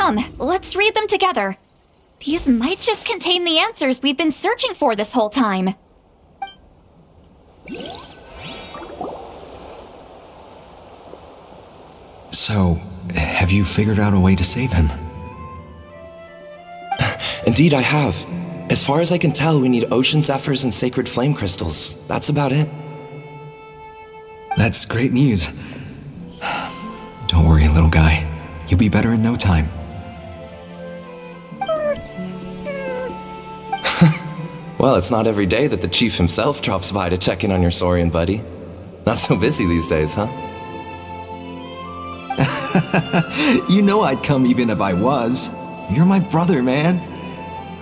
Come, let's read them together. These might just contain the answers we've been searching for this whole time. So, have you figured out a way to save him? Indeed, I have. As far as I can tell, we need ocean zephyrs and sacred flame crystals. That's about it. That's great news. Don't worry, little guy. You'll be better in no time. Well, it's not every day that the chief himself drops by to check in on your Saurian buddy. Not so busy these days, huh? You know I'd come even if I was. You're my brother, man.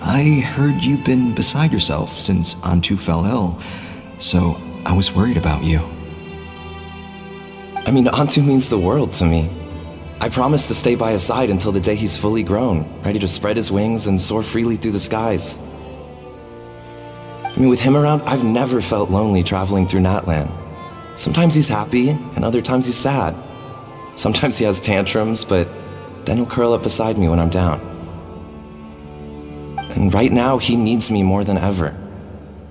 I heard you've been beside yourself since Antu fell ill, so I was worried about you. I mean, Antu means the world to me. I promised to stay by his side until the day he's fully grown, ready to spread his wings and soar freely through the skies. I mean, with him around, I've never felt lonely traveling through Natlan. Sometimes he's happy, and other times he's sad. Sometimes he has tantrums, but then he'll curl up beside me when I'm down. And right now, he needs me more than ever.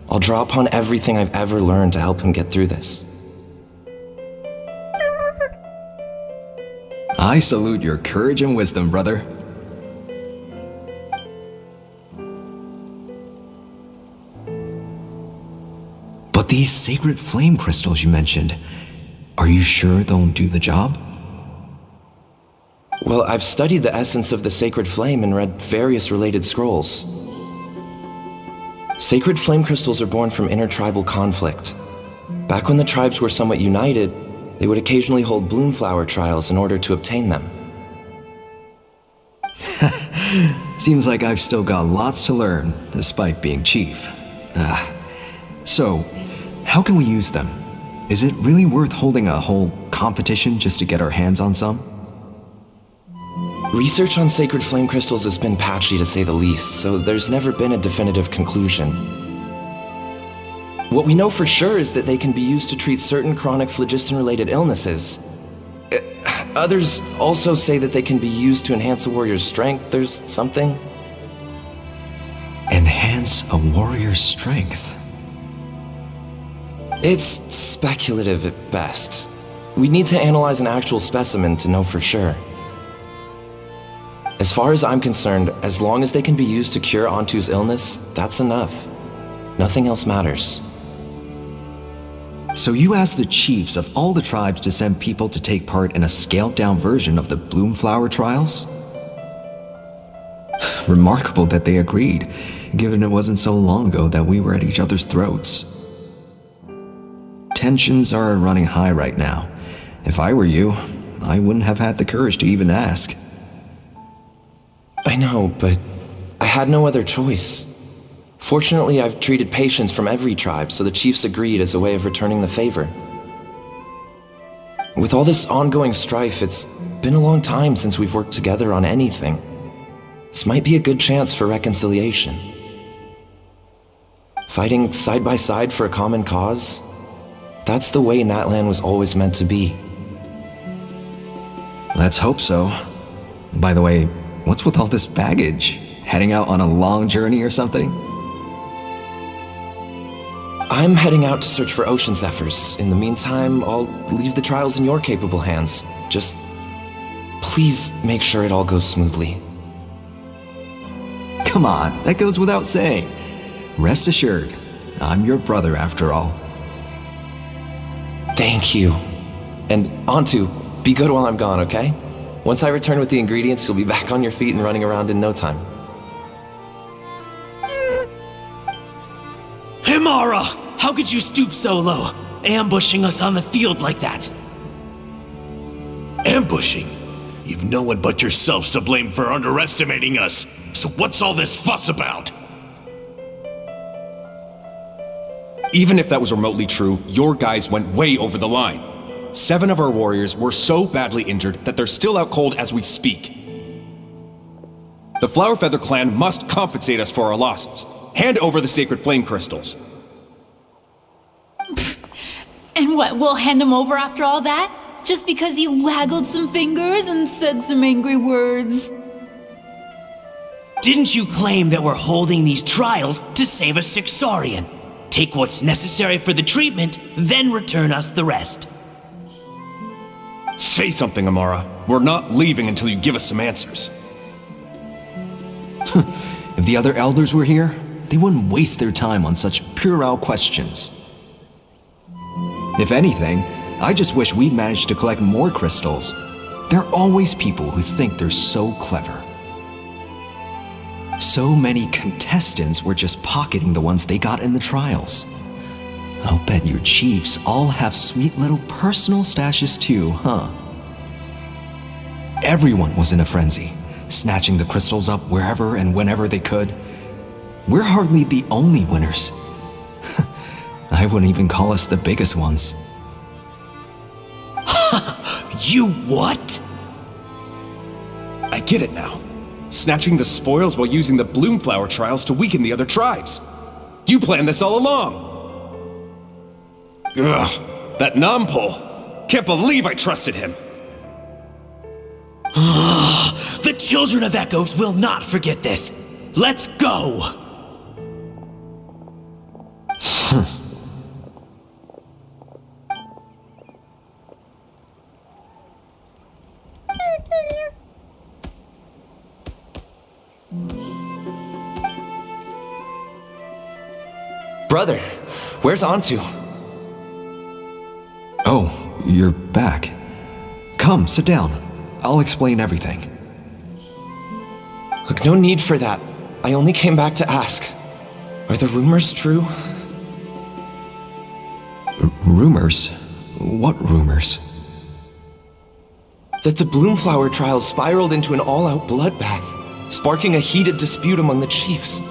I'll draw upon everything I've ever learned to help him get through this. I salute your courage and wisdom, brother. But these sacred flame crystals you mentioned, are you sure they'll do the job? Well, I've studied the essence of the sacred flame and read various related scrolls. Sacred flame crystals are born from intertribal conflict. Back when the tribes were somewhat united, they would occasionally hold bloomflower trials in order to obtain them. Seems like I've still got lots to learn, despite being chief. So, how can we use them? Is it really worth holding a whole competition just to get our hands on some? Research on sacred flame crystals has been patchy to say the least, so there's never been a definitive conclusion. What we know for sure is that they can be used to treat certain chronic phlogiston-related illnesses. Others also say that they can be used to enhance a warrior's strength. There's something. Enhance a warrior's strength? It's speculative at best. We need to analyze an actual specimen to know for sure. As far as I'm concerned, as long as they can be used to cure Antu's illness, that's enough. Nothing else matters. So you asked the chiefs of all the tribes to send people to take part in a scaled-down version of the Bloomflower trials? Remarkable that they agreed, given it wasn't so long ago that we were at each other's throats. Tensions are running high right now. If I were you, I wouldn't have had the courage to even ask. I know, but I had no other choice. Fortunately, I've treated patients from every tribe, so the chiefs agreed as a way of returning the favor. With all this ongoing strife, it's been a long time since we've worked together on anything. This might be a good chance for reconciliation. Fighting side by side for a common cause? That's the way Natlan was always meant to be. Let's hope so. By the way, what's with all this baggage? Heading out on a long journey or something? I'm heading out to search for ocean zephyrs. In the meantime, I'll leave the trials in your capable hands. Just please make sure it all goes smoothly. Come on, that goes without saying. Rest assured, I'm your brother after all. Thank you. And Antu, be good while I'm gone, okay? Once I return with the ingredients, you'll be back on your feet and running around in no time. Imara! How could you stoop so low, ambushing us on the field like that? Ambushing? You've no one but yourself to blame for underestimating us. So what's all this fuss about? Even if that was remotely true, your guys went way over the line. 7 of our warriors were so badly injured that they're still out cold as we speak. The Flower Feather clan must compensate us for our losses. Hand over the sacred flame crystals. And what, we'll hand them over after all that? Just because you waggled some fingers and said some angry words? Didn't you claim that we're holding these trials to save a Sixarian? Take what's necessary for the treatment, then return us the rest. Say something, Imara. We're not leaving until you give us some answers. If the other elders were here, they wouldn't waste their time on such puerile questions. If anything, I just wish we'd managed to collect more crystals. There are always people who think they're so clever. So many contestants were just pocketing the ones they got in the trials. I'll bet your chiefs all have sweet little personal stashes too, huh? Everyone was in a frenzy, snatching the crystals up wherever and whenever they could. We're hardly the only winners. I wouldn't even call us the biggest ones. You what? I get it now. Snatching the spoils while using the Bloomflower trials to weaken the other tribes. You planned this all along. Ugh, that Nampole. Can't believe I trusted him. The children of Echoes will not forget this. Let's go! Brother, where's Antu? Oh, you're back. Come, sit down. I'll explain everything. Look, no need for that. I only came back to ask. Are the rumors true? Rumors? What rumors? That the Bloomflower trials spiraled into an all-out bloodbath, sparking a heated dispute among the chiefs.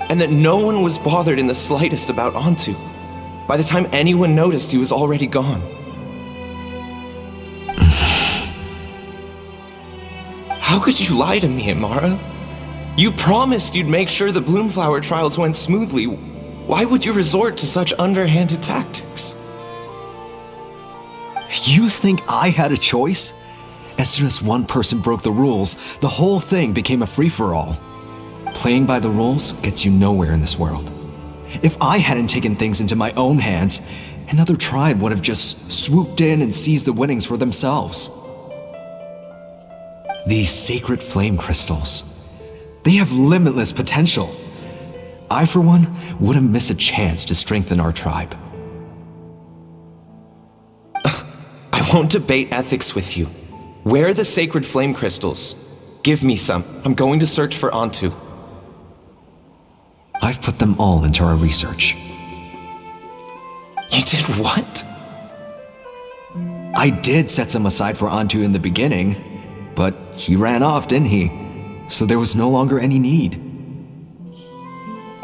And that no one was bothered in the slightest about Antu. By the time anyone noticed, he was already gone. How could you lie to me, Imara? You promised you'd make sure the Bloomflower trials went smoothly. Why would you resort to such underhanded tactics? You think I had a choice? As soon as one person broke the rules, the whole thing became a free-for-all. Playing by the rules gets you nowhere in this world. If I hadn't taken things into my own hands, another tribe would have just swooped in and seized the winnings for themselves. These sacred flame crystals, they have limitless potential. I, for one, wouldn't miss a chance to strengthen our tribe. I won't debate ethics with you. Where are the sacred flame crystals? Give me some. I'm going to search for Antu. I've put them all into our research. You did what? I did set some aside for Antu in the beginning, but he ran off, didn't he? So there was no longer any need.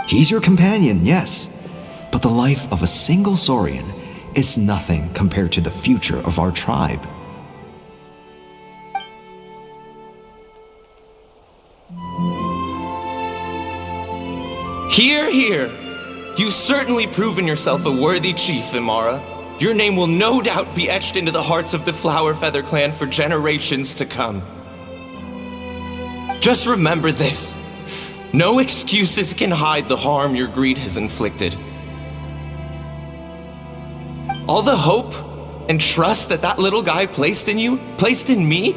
He's your companion, yes, but the life of a single Saurian is nothing compared to the future of our tribe. Hear, hear. You've certainly proven yourself a worthy chief, Imara. Your name will no doubt be etched into the hearts of the Flower Feather clan for generations to come. Just remember this. No excuses can hide the harm your greed has inflicted. All the hope and trust that little guy placed in you, placed in me,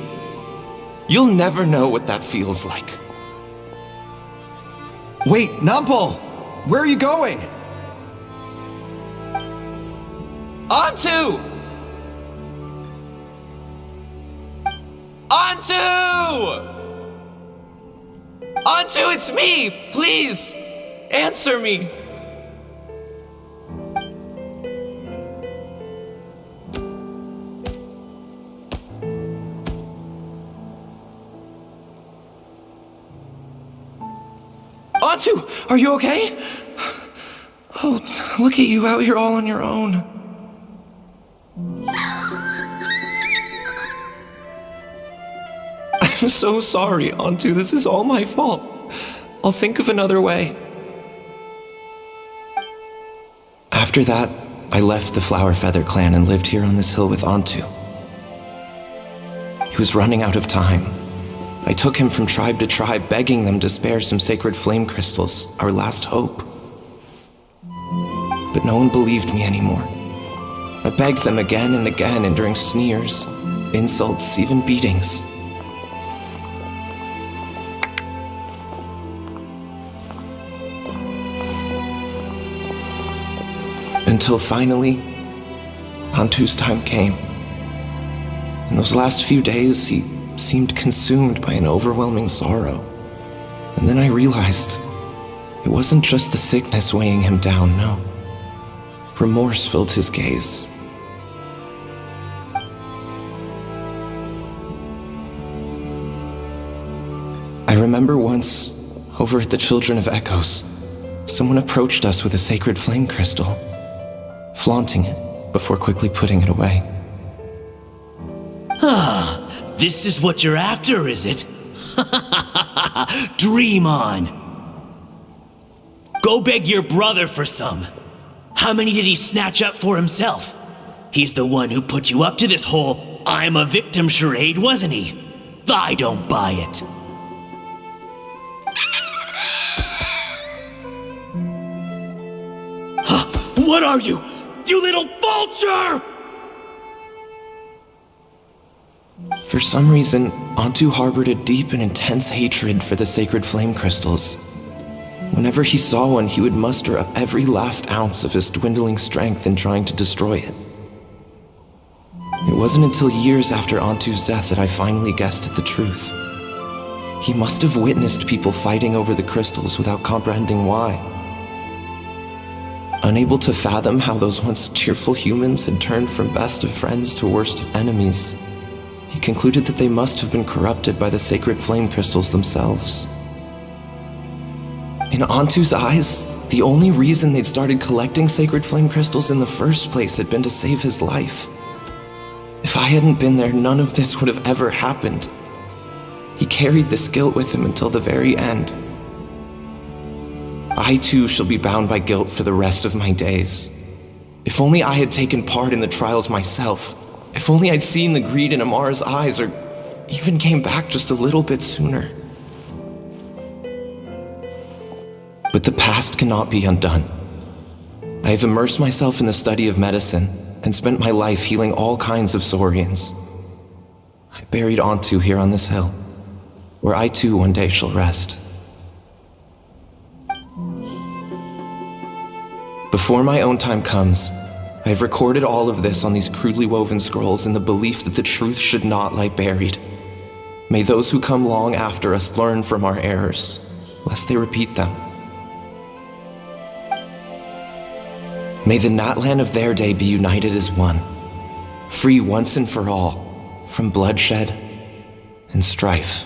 you'll never know what that feels like. Wait, Nampole! Where are you going? Antu! Antu! Antu, it's me! Please! Answer me! Antu, are you okay? Oh, look at you out here all on your own. I'm so sorry, Antu. This is all my fault. I'll think of another way. After that, I left the Flower Feather clan and lived here on this hill with Antu. He was running out of time, I took him from tribe to tribe, begging them to spare some sacred flame crystals, our last hope. But no one believed me anymore. I begged them again and again, enduring sneers, insults, even beatings. Until finally, Antu's time came. In those last few days, he seemed consumed by an overwhelming sorrow. And then I realized it wasn't just the sickness weighing him down, no. Remorse filled his gaze. I remember once, over at the Children of Echoes, someone approached us with a sacred flame crystal, flaunting it before quickly putting it away. This is what you're after, is it? Dream on. Go beg your brother for some. How many did he snatch up for himself? He's the one who put you up to this whole I'm a victim charade, wasn't he? I don't buy it. What are you? You little vulture! For some reason, Antu harbored a deep and intense hatred for the sacred flame crystals. Whenever he saw one, he would muster up every last ounce of his dwindling strength in trying to destroy it. It wasn't until years after Antu's death that I finally guessed at the truth. He must have witnessed people fighting over the crystals without comprehending why. Unable to fathom how those once cheerful humans had turned from best of friends to worst of enemies, he concluded that they must have been corrupted by the sacred flame crystals themselves. In Antu's eyes, the only reason they'd started collecting sacred flame crystals in the first place had been to save his life. If I hadn't been there, none of this would have ever happened. He carried this guilt with him until the very end. I too shall be bound by guilt for the rest of my days. If only I had taken part in the trials myself. If only I'd seen the greed in Imara's eyes, or even came back just a little bit sooner. But the past cannot be undone. I have immersed myself in the study of medicine and spent my life healing all kinds of saurians. I buried Antu here on this hill, where I too one day shall rest. Before my own time comes, I have recorded all of this on these crudely woven scrolls in the belief that the truth should not lie buried. May those who come long after us learn from our errors, lest they repeat them. May the Natlan of their day be united as one, free once and for all from bloodshed and strife.